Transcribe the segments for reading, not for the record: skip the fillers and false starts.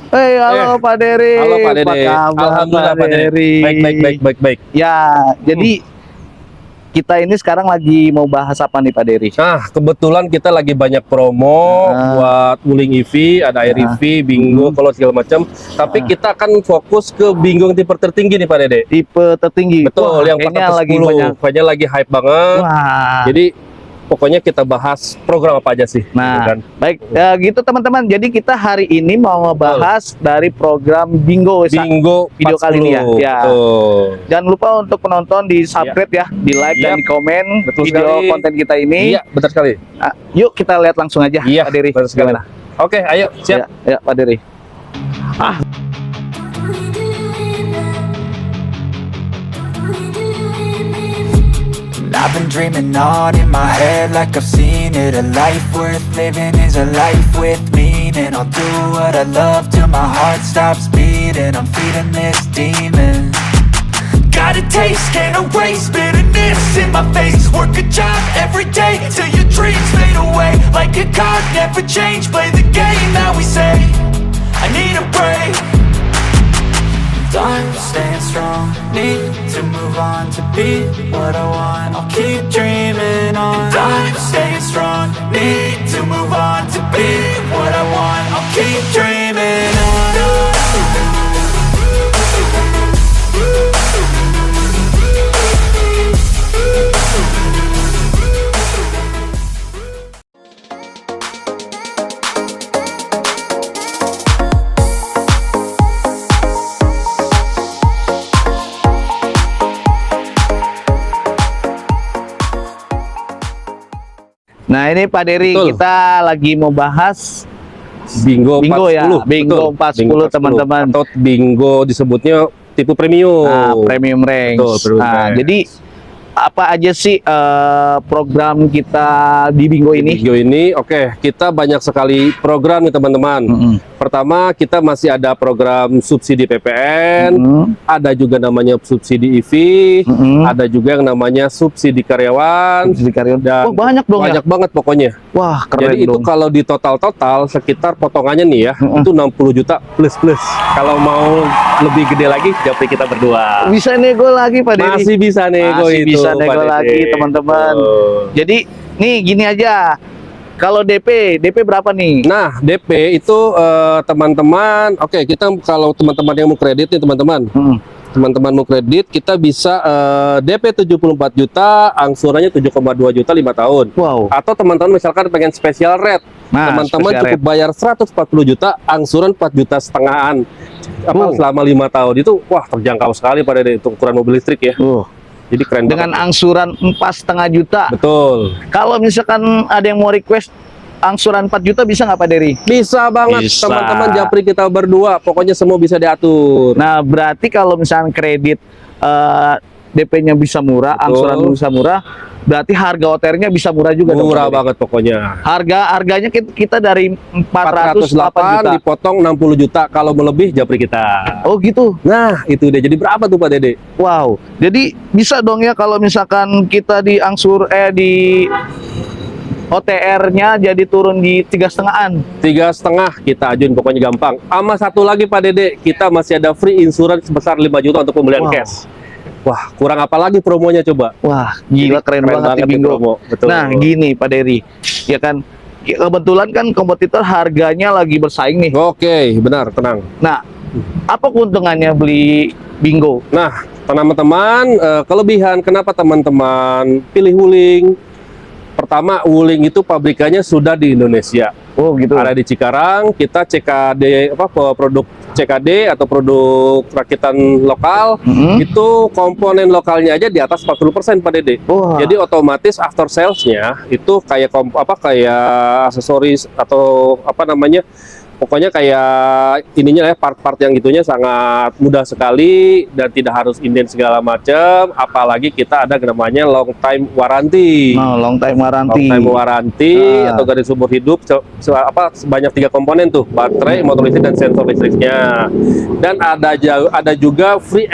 Halo Pak Dery. Halo Pak Dede. Apa kabar Alhamdulillah Pak Dede. Dery? Baik. Ya, jadi kita ini sekarang lagi mau bahas apa nih Pak Dery? Nah, kebetulan kita lagi banyak promo buat Wuling EV, ada Air EV, Bingo, kalau segala macam. Tapi kita akan fokus ke Bingo yang tipe tertinggi nih Pak Dede. Tipe tertinggi. Betul, yang kayaknya 410. lagi banyak. Kayaknya lagi hype banget. Wah. Jadi pokoknya kita bahas program apa aja sih. Nah, gitu kan. baik gitu teman-teman. Jadi kita hari ini mau ngebahas dari program Bingo Bingo video kali ini ya. Ya. Betul. Jangan lupa untuk penonton di subscribe ya, di like dan di komen Betul video sekali. konten kita ini. Iya, benar sekali. Nah, yuk kita lihat langsung aja Iya, Pak Dery. benar sekali. Gimana? Oke, ayo, siap. Ya, Pak Dery. I've been dreaming on in my head like I've seen it. A life worth living is a life with meaning. I'll do what I love till my heart stops beating. I'm feeding this demon. Got a taste, can't erase bitterness in my face. Work a job every day till your dreams fade away. Like a card, never change, play the game that we say. I need a break. I'm staying strong, need to move on to be what I want. I'll keep dreaming on. I'm staying strong, need to move on to be what I want. I'll keep dreaming on. Nah, ini Pak Dery, Betul. kita lagi mau bahas Bingo Bingo 410. ya, Bingo 40 teman-teman. Atau Bingo disebutnya tipe premium. Nah, premium range. Betul, premium Nah, range. jadi apa aja sih program kita di Bingo ini? Bingo ini, oke, kita banyak sekali program nih teman-teman. Pertama, kita masih ada program subsidi PPN, ada juga namanya subsidi EV, ada juga yang namanya subsidi karyawan. Subsidi karyawan. Dan Oh, banyak dong banyak banget pokoknya. Wah, keren Jadi itu dong. kalau di total sekitar potongannya nih ya, itu 60 juta plus. Kalau mau lebih gede lagi, japri kita berdua. Bisa nego lagi Pak Dery. Masih bisa nego Masih itu. bisa Pak nego Dede. lagi teman-teman. Betul. Jadi nih gini aja. Kalau DP berapa nih? Nah, DP itu teman-teman, oke, kita kalau teman-teman yang mau kredit nih teman-teman. Teman-teman mau kredit, kita bisa DP 74 juta, angsurannya 7,2 juta 5 tahun. Wow. Atau teman-teman misalkan pengen special rate, Nah, teman-teman special cukup bayar 140 juta, angsuran 4 juta setengahan. Selama 5 tahun. Itu wah terjangkau sekali pada itu ukuran mobil listrik ya. Jadi keren Dengan banget. angsuran 4,5 juta. Betul. Kalau misalkan ada yang mau request angsuran 4 juta bisa nggak Pak Dery? Bisa banget Bisa. teman-teman japri kita berdua. Pokoknya semua bisa diatur. Nah, berarti kalau misalkan kredit DP-nya bisa murah, Betul. angsuran bisa murah, berarti harga OTR-nya bisa murah juga dong, Murah Pak Dery? banget pokoknya. Harganya kita dari 408 408 juta. dipotong 60 juta. Kalau melebih japri kita. Oh gitu. Nah, itu dia. Jadi berapa tuh Pak Dede? Wow. Jadi bisa dong ya kalau misalkan kita di di OTR-nya jadi turun di 3,5-an. 3,5 kita ajuin, pokoknya gampang. Sama satu lagi Pak Dede, kita masih ada free insurance sebesar 5 juta untuk pembelian Wow. cash. Wah, kurang apa lagi promonya coba? Wah, gila keren banget di nih Bingo. promo. Betul. Nah, gini Pak Dery, ya kan kebetulan kan kompetitor harganya lagi bersaing nih. Oke, benar, tenang. Nah, apa keuntungannya beli Bingo? Nah, teman-teman, kelebihan kenapa teman-teman pilih Wuling? Pertama, Wuling itu pabrikannya sudah di Indonesia. Oh gitu. Ada di Cikarang, kita CKD produk CKD atau produk rakitan lokal, itu komponen lokalnya aja di atas 40% Pak Dede. Wah. Jadi otomatis after salesnya itu kayak kayak aksesoris atau apa namanya, pokoknya kayak ininya ya, part-part yang gitunya sangat mudah sekali dan tidak harus inden segala macam. Apalagi kita ada namanya long time warranty. Nah, long time warranty. Long time warranty atau garis umur hidup sebanyak 3 komponen tuh, baterai, motor listrik, dan sensor listriknya. Dan ada juga free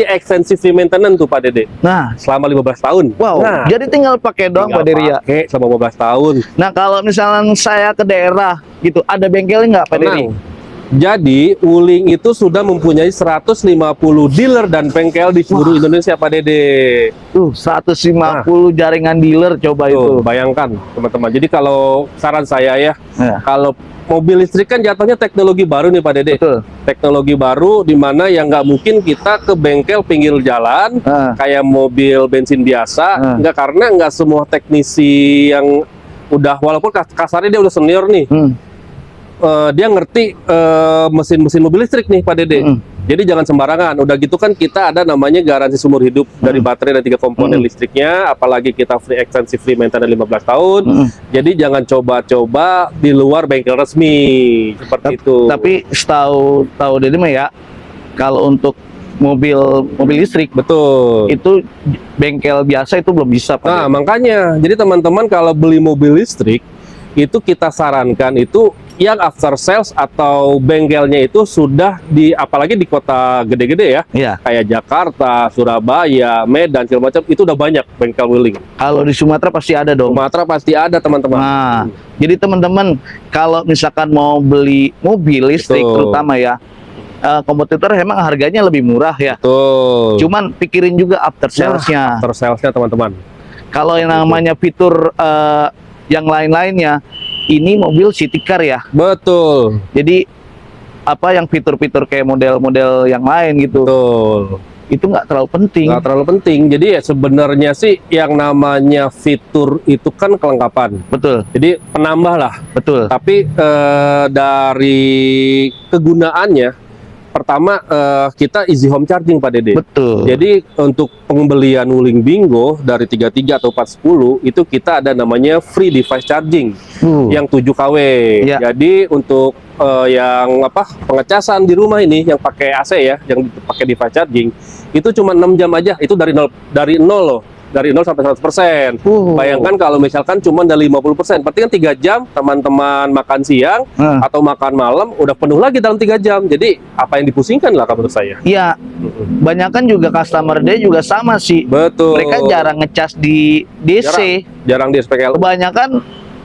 extensive maintenance tuh Pak Dede. Nah, Selama 15 tahun. wow. Nah, Jadi tinggal pakai doang Pak Dery ya. pakai selama 15 tahun. Nah, kalau misalnya saya ke daerah gitu, ada bengkelnya nggak Pak Dery? Tenang. Jadi Wuling itu sudah mempunyai 150 dealer dan bengkel di seluruh Indonesia, Pak Dede. Tuh 150 jaringan dealer coba itu. Bayangkan teman-teman. Jadi kalau saran saya ya, Ya. kalau mobil listrik kan jatuhnya teknologi baru nih Pak Dede. Betul. Teknologi baru di mana yang nggak mungkin kita ke bengkel pinggir jalan kayak mobil bensin biasa. Nggak, karena nggak semua teknisi yang udah, walaupun kasarnya dia udah senior nih, dia ngerti mesin-mesin mobil listrik nih Pak Dede. Jadi jangan sembarangan. Udah gitu kan kita ada namanya garansi seumur hidup dari baterai dan 3 komponen listriknya. Apalagi kita free extensive free maintenance 15 tahun. Jadi jangan coba-coba di luar bengkel resmi seperti itu. Tapi tahu Dede mah ya, kalau untuk mobil listrik betul. itu bengkel biasa itu belum bisa, Pak. Nah, makanya jadi teman-teman kalau beli mobil listrik itu kita sarankan itu yang after sales atau bengkelnya itu sudah apalagi di kota gede-gede ya, Iya. kayak Jakarta, Surabaya, Medan, segala macam, itu udah banyak bengkel Wuling. Kalau di Sumatera pasti ada dong. Sumatera pasti ada teman-teman. Nah, jadi teman-teman kalau misalkan mau beli mobil listrik Betul. terutama ya, kompetitor emang harganya lebih murah ya. Tuh. Cuman pikirin juga after salesnya. After salesnya teman-teman. Kalau yang namanya fitur yang lain-lainnya, ini mobil city car ya. Betul. Jadi apa yang fitur-fitur kayak model-model yang lain gitu, Betul. itu nggak terlalu penting. Nggak terlalu penting. Jadi ya sebenarnya sih yang namanya fitur itu kan kelengkapan. Betul, Jadi penambah lah. betul. Tapi dari kegunaannya, pertama kita easy home charging Pak Dede. Betul. Jadi untuk pembelian Wuling Bingo dari 33 atau 410 itu kita ada namanya free device charging yang 7 kW. Ya. Jadi untuk yang pengecasan di rumah ini yang pakai AC ya, yang pakai device charging itu cuma 6 jam aja, itu dari nol loh. Dari 0 sampai 100%. Bayangkan kalau misalkan cuma dari 50%, berarti kan 3 jam teman-teman makan siang atau makan malam udah penuh lagi dalam 3 jam. Jadi apa yang dipusingkan lah menurut saya. Iya, banyakan juga customer dia juga sama sih. Betul. Mereka jarang ngecas di DC. Jarang di SPKLU. Kebanyakan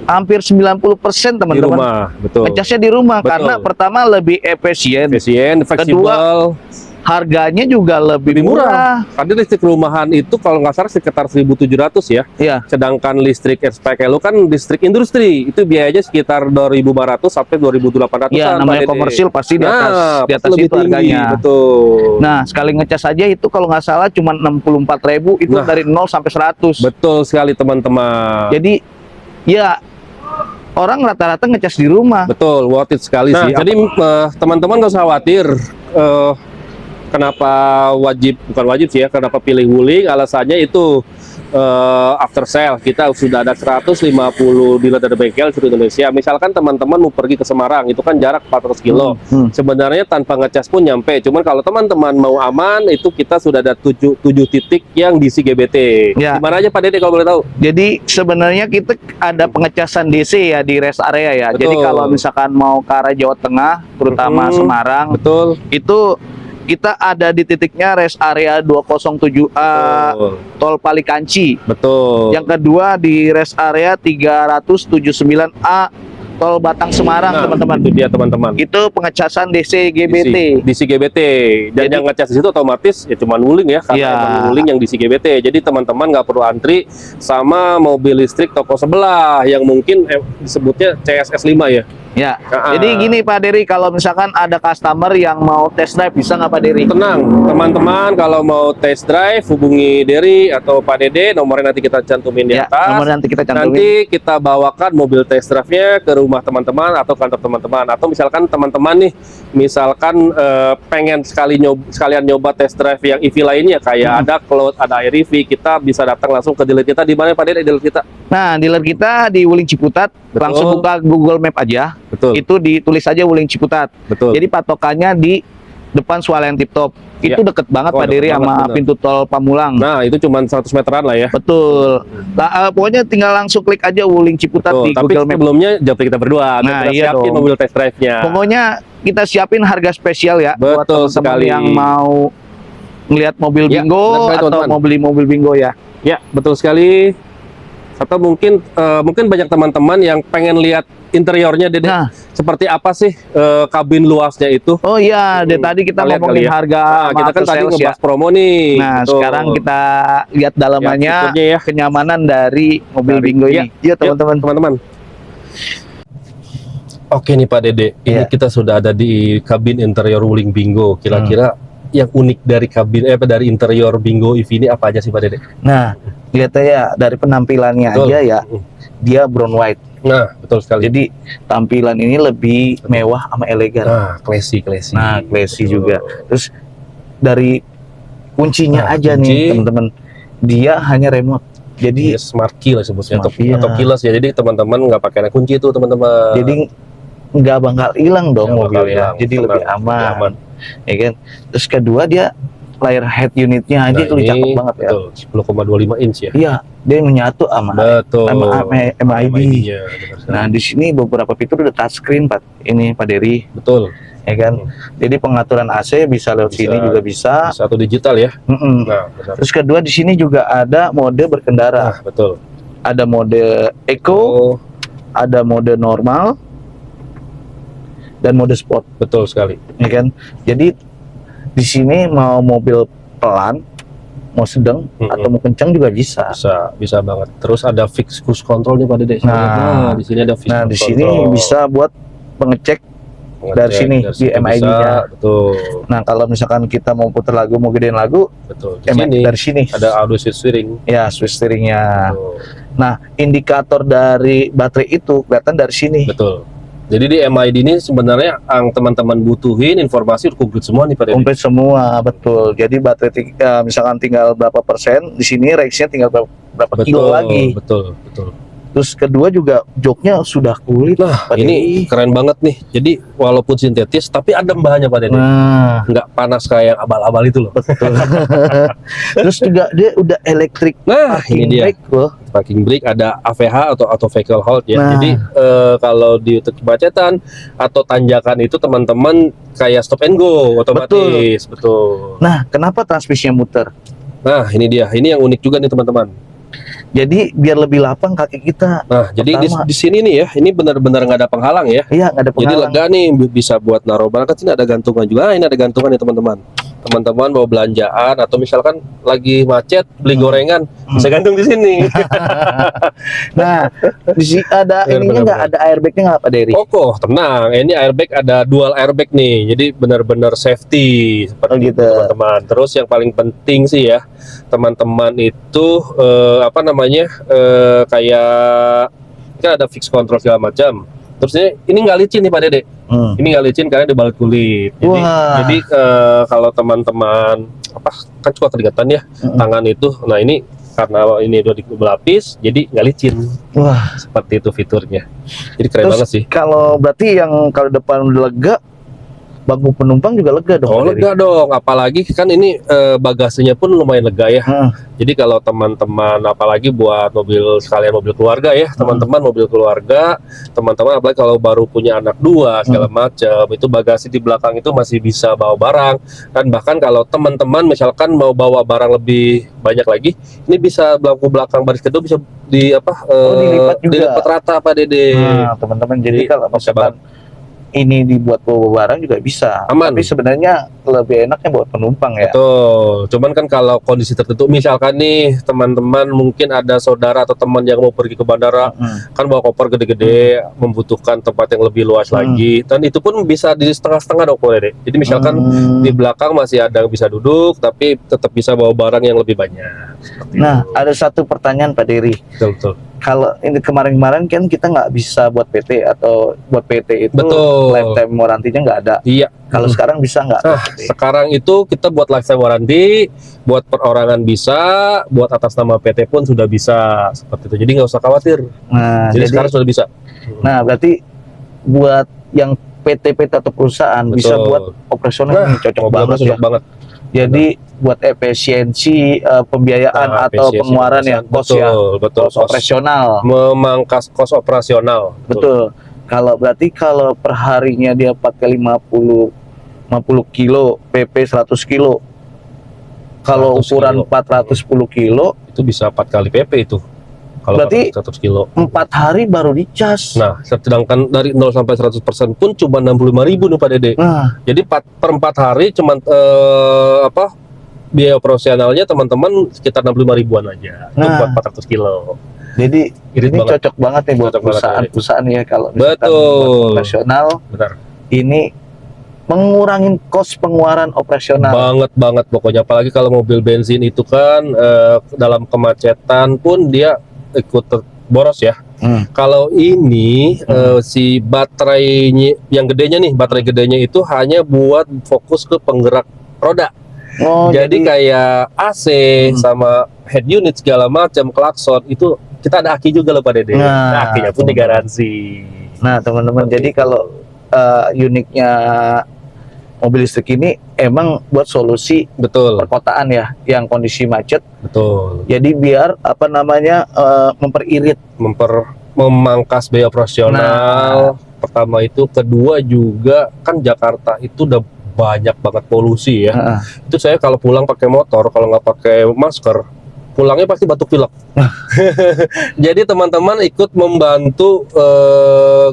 hampir 90% Di teman-teman rumah, betul. ngecasnya di rumah. Betul. Karena pertama lebih efisien, Efisien, fleksibel, harganya juga lebih lebih murah. murah. Karena listrik rumahan itu kalau nggak salah sekitar 1.700 ya. Iya. Sedangkan listrik SPKLU kan listrik industri itu biayanya sekitar 2.500 sampai 2.800. Iya, namanya komersil pasti di atas pasti lebih itu tinggi, harganya. betul. Nah, sekali ngecas aja itu kalau nggak salah cuma 64.000 itu Nah. dari 0 sampai 100. Betul sekali teman-teman. Jadi ya orang rata-rata ngecas di rumah. Betul, worth it sekali sih. Jadi teman-teman nggak usah khawatir. Kenapa bukan wajib sih ya, kenapa pilih Wuling, alasannya itu after sale kita sudah ada 150 dealer dari bengkel seluruh Indonesia. Misalkan teman-teman mau pergi ke Semarang, itu kan jarak 400 kilo. Sebenarnya tanpa ngecas pun nyampe. Cuman kalau teman-teman mau aman, itu kita sudah ada 7 titik yang DC GBT. Ya. Gimana aja Pak Dede kalau boleh tahu? Jadi sebenarnya kita ada pengecasan DC ya di rest area ya. Betul. Jadi kalau misalkan mau ke arah Jawa Tengah, terutama Semarang, Betul. itu kita ada di titiknya rest area 207A Tol Palikanci. Betul. Yang kedua di rest area 379A Tol Batang Semarang, Nah, teman-teman. itu dia teman-teman. Itu pengecasan DC GBT. DC GBT. Dan Jadi- yang ngecas di situ otomatis ya cuman Wuling ya, karena Iya. emang Wuling yang DC GBT. Jadi teman-teman nggak perlu antri sama mobil listrik toko sebelah yang mungkin disebutnya CSS 5 ya. Ya. Ah. Jadi gini Pak Dery, kalau misalkan ada customer yang mau test drive bisa nggak Pak Dery? Tenang, teman-teman kalau mau test drive hubungi Dery atau Pak Dede, nomornya nanti kita cantumin di Ya, atas. nomor nanti kita cantumin. Nanti kita bawakan mobil test drive-nya ke rumah teman-teman atau kantor teman-teman, atau misalkan teman-teman nih misalkan pengen sekalian nyoba test drive yang EV lainnya kayak ada Cloud, ada Air EV, kita bisa datang langsung ke dealer kita. Di mana Pak Dede dealer kita? Nah, dealer kita di Wuling Ciputat, Betul. langsung buka Google Map aja. Betul. Itu ditulis aja Wuling Ciputat. Betul. Jadi patokannya di depan Swalayan Tip Top. Itu Ya. deket banget Oh, Pak Dery deket sama banget, bener. pintu tol Pamulang. Nah, itu cuma 100 meteran lah ya. Betul. Nah, pokoknya tinggal langsung klik aja Wuling Ciputat Betul. di Tapi Google Map. sebelumnya jawab kita berdua. Nah, kita iya siapin dong. mobil test drive-nya. Pokoknya kita siapin harga spesial ya buat Betul teman-teman sekali. yang mau ngelihat mobil Ya, bingo benar sekali, atau teman-teman. mau beli mobil bingo ya. Ya, betul sekali. Atau mungkin banyak teman-teman yang pengen lihat interiornya Dede. Nah. Seperti apa sih kabin luasnya itu? Oh iya, tadi kita Lihat ngomongin kali ya. harga Nah, kita kan after tadi sales ngebahas ya. promo nih. Nah, Betul. sekarang kita lihat dalamannya, Lihat fiturnya ya. kenyamanan dari mobil Bingo Iya. ini. Iya, teman-teman. Teman-teman. Oke nih Pak Dede, ini Iya. kita sudah ada di kabin interior Wuling Bingo. Kira-kira yang unik dari kabin dari interior Bingo EV ini apa aja sih Pak Dede? Nah, lihat aja dari penampilannya Betul. aja ya, dia brown white. Nah, betul sekali. Jadi tampilan ini lebih mewah sama elegan. Nah, classy. Nah, classy Betul. juga. Terus dari kuncinya Nah, aja kunci. nih, teman-teman. Dia hanya remote. Jadi Ini smart key lah sebutnya, Smart key, atau ya. keyless ya. Jadi teman-teman nggak pakai kunci itu teman-teman. jadi nggak bakal hilang dong Nggak bakal mobilnya. hilang, Jadi tenang, lebih aman. lebih aman. Ya kan? Terus kedua dia layar head unitnya aja tuh ini cakep banget ya. betul, 10,25 inch ya. Iya, dia menyatu sama Betul. MID. MID-nya, benar sekali. Nah, di sini beberapa fitur udah touchscreen, Pak. Ini Pak Dery, Betul. ya kan? Jadi pengaturan AC bisa lewat Bisa. sini juga bisa. Satu digital ya. Mm-mm. Nah, benar. Terus kedua di sini juga ada mode berkendara. Nah, betul. Ada mode Eco, Oh, ada mode normal, dan mode sport, betul sekali. ya kan? Jadi di sini mau mobil pelan, mau sedang, atau mau kencang juga bisa. Bisa banget. Terus ada fix cruise control nih Pak Dede. Nah, di sini ada fix Nah, cruise di sini control. bisa buat pengecek. dari sini, di situ MID-nya. bisa, betul. Nah, kalau misalkan kita mau putar lagu, mau gedein lagu, Betul. Di sini dari sini ada audio switch steering. ya switch steeringnya. Betul. Nah, indikator dari baterai itu kelihatan dari sini. Betul. Jadi di MID ini sebenarnya yang teman-teman butuhin informasi udah komplit semua nih Pak Dede. Komplit semua, betul. Jadi baterai misalkan tinggal berapa persen, di sini range-nya tinggal berapa kilo lagi. Betul. Terus kedua juga joknya sudah kulit. Nah, Pak ini Dery. keren banget nih. Jadi walaupun sintetis tapi adem bahannya Pak Dede. Nah, Nggak panas kayak yang abal-abal itu loh. betul. Terus juga dia udah electric Nah, parking ini dia. brake loh. Parking brake ada AVH atau auto vehicle halt ya. Nah. Jadi kalau di kemacetan atau tanjakan itu teman-teman kayak stop and go otomatis. Betul. Nah, kenapa transmisinya muter? Nah, ini dia. Ini yang unik juga nih teman-teman. Jadi biar lebih lapang kaki kita. Nah, jadi Pertama. di sini nih ya, ini benar-benar nggak ada penghalang ya. Iya, nggak ada Jadi penghalang. lega nih, bisa buat naruh barang. Kan sini ada gantungan juga. Ini ada gantungan nih teman-teman. Teman-teman mau belanjaan atau misalkan lagi macet beli gorengan, bisa gantung di sini. Nah, di sini ada Benar, ininya nggak, benar. ada airbagnya nggak, Pak Dery? Kokoh, tenang. Ini airbag ada dual airbag nih. Jadi benar-benar safety seperti Oh, itu gitu. teman-teman. Terus yang paling penting sih ya, teman-teman itu kayak kan ada fix control segala macam. Terus ini nggak licin nih Pak Dede. Hmm. Ini nggak licin karena dibalut kulit. Jadi, Wah. jadi kalau teman-teman kan suka keringetan ya tangan itu. Nah ini karena ini udah berlapis, jadi nggak licin. Wah. Seperti itu fiturnya. Jadi keren Terus banget sih. kalau berarti yang kalau depan udah lega, bangku penumpang juga lega dong, Oh Pak Dery? lega dong, apalagi kan ini bagasinya pun lumayan lega ya. Hmm. Jadi kalau teman-teman, apalagi buat sekalian mobil keluarga ya, teman-teman mobil keluarga, teman-teman apalagi kalau baru punya anak dua segala macam, itu bagasi di belakang itu masih bisa bawa barang. Dan bahkan kalau teman-teman misalkan mau bawa barang lebih banyak lagi, ini bisa bangku belakang baris kedua bisa dilipat juga. dilipat rata Pak Dede. Nah, teman-teman, jadi Jadi, kalau oke misalkan ini dibuat bawa barang juga bisa. Aman. Tapi sebenarnya lebih enaknya buat penumpang ya. Betul. Cuman kan kalau kondisi tertentu, misalkan nih teman-teman mungkin ada saudara atau teman yang mau pergi ke bandara, kan bawa koper gede-gede, membutuhkan tempat yang lebih luas lagi. Dan itu pun bisa di setengah-setengah dong, Pak Dede. Jadi misalkan di belakang masih ada yang bisa duduk, tapi tetap bisa bawa barang yang lebih banyak. Seperti Nah, itu. ada satu pertanyaan Pak Dery. Betul. Kalau ini kemarin-kemarin kan kita nggak bisa buat PT atau buat PT itu Betul. lifetime warranty-nya nggak ada. Iya. Kalau sekarang bisa nggak? Nah, PT? sekarang itu kita buat lifetime warranty, buat perorangan bisa, buat atas nama PT pun sudah bisa. Seperti itu. Jadi nggak usah khawatir. Nah, Jadi sekarang sudah bisa. nah berarti buat yang PT atau perusahaan bisa Betul. buat operasional ini cocok mobilnya banget ya. cocok banget. Jadi buat efisiensi pembiayaan Nah, atau efisiensi pengeluaran ya, pemeriksaan. kos ya, Betul. kos operasional. Memangkas kos operasional. Betul. Kalau berarti kalau per harinya dia pakai 50 kilo, PP 100 kilo. Kalau 100 ukuran kilo. 410 kilo, Itu bisa 4 kali PP itu. Kalau Berarti 100 kilo. 4 hari baru dicas. Nah, sedangkan dari 0 sampai 100% pun cuma 65.000 nih Pak Dede. Nah, Jadi per 4 hari cuman biaya operasionalnya teman-teman sekitar 65 ribuan aja. Itu Nah. buat 400 kilo. jadi Irit ini banget. cocok banget nih buat Cocok banget, perusahaan-perusahaan ya kalau misalkan Betul. buat operasional Benar. ini mengurangin kos pengeluaran operasional. Banget pokoknya, apalagi kalau mobil bensin itu kan dalam kemacetan pun dia ikut boros ya. Kalau ini si baterainya yang gedenya nih, baterai gedenya itu hanya buat fokus ke penggerak roda. Oh, jadi kayak AC sama head unit segala macam, klakson itu kita ada aki juga loh Pak Dede. Nah, Akinya pun digaransi. nah teman-teman, jadi kalau uniknya mobil listrik ini emang buat solusi Betul, perkotaan ya, yang kondisi macet. betul. Jadi biar apa namanya memperirit. Memangkas biaya operasional. Pertama itu, kedua juga kan Jakarta itu udah banyak banget polusi ya. Heeh. Itu saya kalau pulang pakai motor, kalau nggak pakai masker, pulangnya pasti batuk pilek. Jadi teman-teman ikut membantu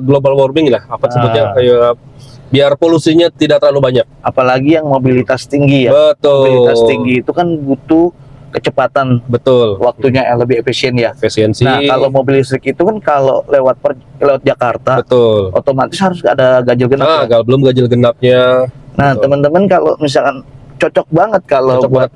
global warming lah, apa sebutnya, kayak biar polusinya tidak terlalu banyak. Apalagi yang mobilitas tinggi ya. Betul. Mobilitas tinggi itu kan butuh kecepatan, Betul. waktunya yang lebih efisien ya. Efisiensi. Nah, kalau mobil listrik itu kan kalau lewat Jakarta, betul. otomatis harus ada ganjil genap. Nah, ya. belum ganjil genapnya. Nah, betul. teman-teman kalau misalkan cocok banget kalau Cocok buat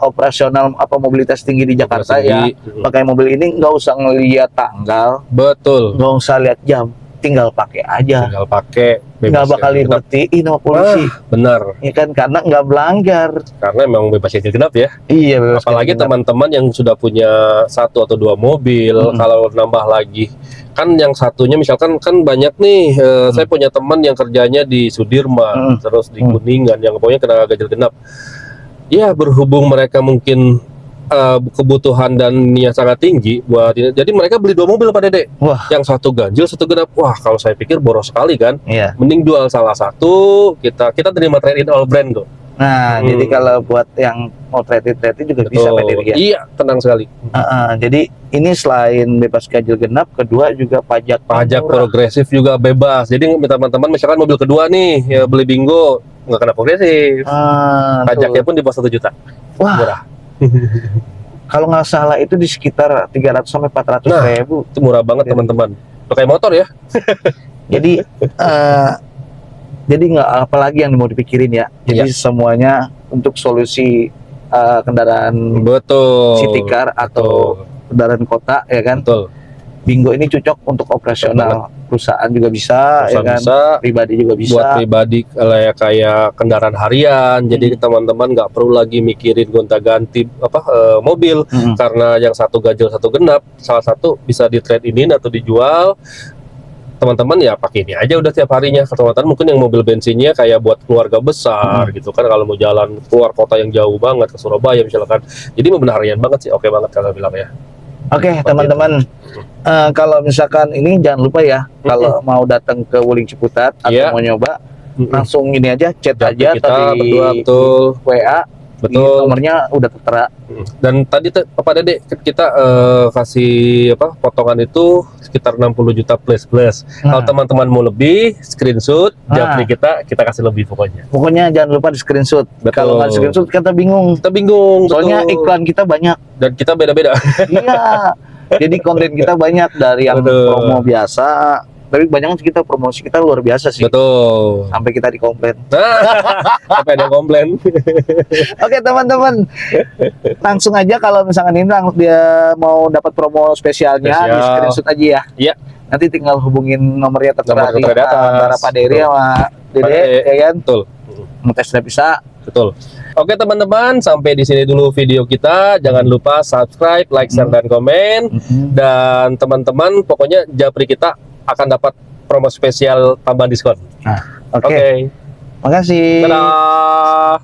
operasional apa mobilitas tinggi di Jakarta ya, pakai mobil ini nggak usah ngelihat tanggal, Betul. nggak usah lihat jam, tinggal pakai aja, Tinggal pakai. nggak bakal ganjil genap. dibertiin sama polisi, Benar. ya kan, karena nggak melanggar. Karena memang bebas ganjil genap ya. Iya, bebas Apalagi ganjil genap. teman-teman yang sudah punya 1 atau 2 mobil, kalau nambah lagi kan yang satunya misalkan kan banyak nih, saya punya teman yang kerjanya di Sudirman, terus di Kuningan, yang pokoknya kena ganjil genap. Ya, berhubung mereka mungkin kebutuhan dan niat sangat tinggi buat ini, jadi mereka beli 2 mobil Pak Dede. Wah. Yang satu ganjil, satu genap. Wah, kalau saya pikir boros sekali kan. Iya. Mending jual salah satu, kita terima trade in all brand kok. Nah, jadi kalau buat yang mau trade juga bisa Betul. Pak Dery, ya. Iya, tenang sekali. Jadi ini selain bebas ganjil genap, kedua juga pajak Pajak murah. progresif juga bebas. Jadi teman-teman misalkan mobil kedua nih, ya beli bingo, nggak kena progresif. Pajaknya pun di bawah 1 juta. Wah, Murah. kalau nggak salah itu di sekitar 300 sampai 400 Nah. ribu. Itu murah banget teman-teman. Pakai motor ya. Jadi jadi nggak apalagi yang mau dipikirin ya. Jadi semuanya untuk solusi kendaraan Betul. city car atau kendaraan kota ya kan. Betul. Bingo ini cocok untuk operasional perusahaan juga bisa, ya kan. Bisa. Pribadi juga bisa. Buat pribadi kayak kendaraan harian, jadi teman-teman nggak perlu lagi mikirin gonta-ganti mobil, karena yang satu ganjil satu genap, salah satu bisa di trade inin atau dijual. Teman-teman ya pakai ini aja udah tiap harinya. Teman-teman mungkin yang mobil bensinnya kayak buat keluarga besar gitu kan, kalau mau jalan keluar kota yang jauh banget ke Surabaya misalkan, jadi mobil harian banget sih, oke banget kalau bilang ya. Oke, teman-teman, kalau misalkan ini jangan lupa ya, kalau mau datang ke Wuling Ciputat atau mau nyoba, langsung ini aja, chat aja kita tadi berdua, betul. WA, Betul. nomornya udah tertera. Dan tadi Pak Dede kita kasih potongan itu sekitar 60 juta plus. Kalau teman-teman mau lebih, screenshot japri kita kasih lebih pokoknya. Pokoknya jangan lupa di screenshot. Kalau nggak di screenshot kita bingung. Soalnya betul. iklan kita banyak. Dan kita beda-beda. Iya. Jadi konten kita banyak, dari yang promo biasa, tapi banyak kita promosi kita luar biasa sih. Betul. Sampai kita dikomplain. Sampai ada yang komplain. Oke teman-teman, langsung aja kalau misalkan ini dia mau dapat promo spesialnya, di screenshot aja ya. Iya. Nanti tinggal hubungin nomornya tertera di atas. antara Pak Dery sama Dede, ya kan? Betul. Ngetes udah bisa. Betul. Oke teman-teman, sampai di sini dulu video kita. Jangan lupa subscribe, like, share, dan komen. Dan teman-teman, pokoknya japri kita akan dapat promo spesial tambahan diskon. Nah, oke. Oke. Makasih. Dadah.